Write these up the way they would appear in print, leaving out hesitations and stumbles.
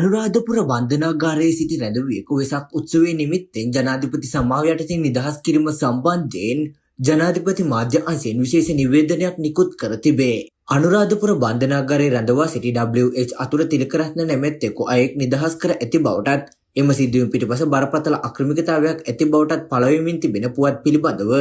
අනුරාධපුර බන්ධනාගාරයේ සිටි රැඳවුවෙක වෙසක් උත්සවයේ නිමිත්තෙන් ජනාධිපති සමාව යටතේ නිදහස් කිරීම සම්බන්ධයෙන් ජනාධිපති මාධ්‍ය අංශයෙන් විශේෂ නිවේදනයක් නිකුත් කර තිබේ. අනුරාධපුර බන්ධනාගාරයේ රැඳවා සිටි WH අතුල තිලකරත්න නැමැත්තෙකු අයෙක් නිදහස් කර ඇති බවටත් එම සිදුවීම පිටපස බරපතල අක්‍රමිකතාවයක් ඇති බවටත් පළවෙමින් තිබෙන පුවත් පිළිබඳව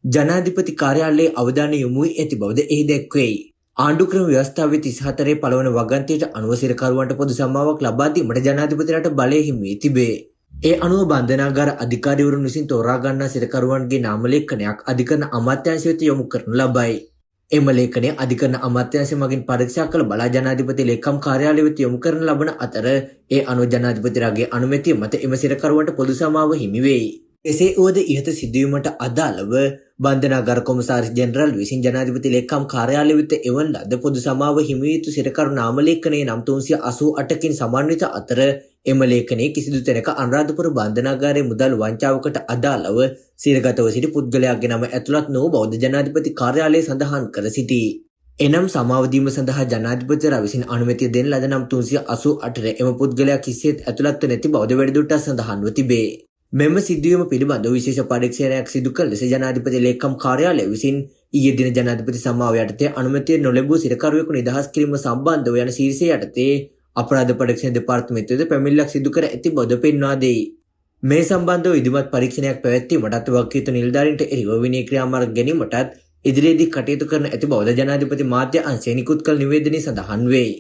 ජනාධිපති කාර්යාලයේ අවධානය යොමු වී ඇති බවද එහි දැක්වෙයි. ආණ්ඩුක්‍රම ව්‍යවස්ථාවේ 34 පළවන වගන්තියට අනුව සිරකරුවන්ට පොදු සමාවක් ලබා දීමට ජනාධිපතිරට බලය හිමි වී තිබේ. ඒ අනුව බන්ධනාගාර අධිකාරිවරුන් විසින් තෝරා ගන්නා සිරකරුවන්ගේ නාම ලේඛනයක් අධිකරණ අමාත්‍යාංශ වෙත යොමු කරනු ලබයි. එම ලේඛනය අධිකරණ අමාත්‍යාංශය මගින් පරීක්ෂා කළ බලා ජනාධිපති ලේකම් කාර්යාලය වෙත යොමු කරන ලබන අතර ඒ අනුව ජනාධිපතිරාගේ අනුමැතිය මත එම සිරකරුවන්ට පොදු සමාව හිමි වෙයි. එසේ වුවද ඉහත සිදුවීමට අදාළව බන්ධනාගාර කොමසාරිස් ජෙනරාල් විසින් ජනාධිපති ලේකම් කාර්යාලය වෙත එවන ලද පොදු සමාව හිමි යුතු සිරකරු නාම ලේඛනයේ නම් 388කින් සමන්විත අතර එම ලේඛනයේ කිසිදු තැනක අනුරාධපුර බන්ධනාගාරයේ මුදල් වංචාවකට අදාළව සිරගතව සිටි පුද්ගලයාගේ නම ඇතුළත් නොව බවද ජනාධිපති කාර්යාලය සඳහන් කර සිටී. එනම් සමාව දීම සඳහා ජනාධිපතිවරයා විසින් අනුමැතිය දෙන ලද නම් 388 එම පුද්ගලයා කිසිසේත් ඇතුළත්ව නැති බවද වැඩිදුරටත් සඳහන්ව තිබේ. මෙම සිදුවීම පිළිබඳව විශේෂ පරීක්ෂණයක් සිදු කළ ලෙස ජනාධිපති ලේකම් කාර්යාලය විසින් ඊයේ දින ජනාධිපති සමාව යටතේ අනුමැතිය නොලැබූ සිරකරුවෙකු නිදහස් කිරීම සම්බන්ධව යන ශීර්ෂය යටතේ අපරාධ පරීක්ෂණ දෙපාර්තමේන්තුවේද පැමිණිල්ලක් සිදු කර ඇති බවද පෙන්වා දෙයි. මේ සම්බන්ධව විධිමත් පරීක්ෂණයක් පැවැත්වීමටත් වගකීතු නිලධාරීන්ට එරෙහිව විනය ක්‍රියාමාර්ග ගැනීමටත් ඉදිරියේදී කටයුතු කරන ඇති බවද ජනාධිපති මාධ්‍ය අංශය නිකුත් කළ නිවේදනයේ සඳහන් වේ.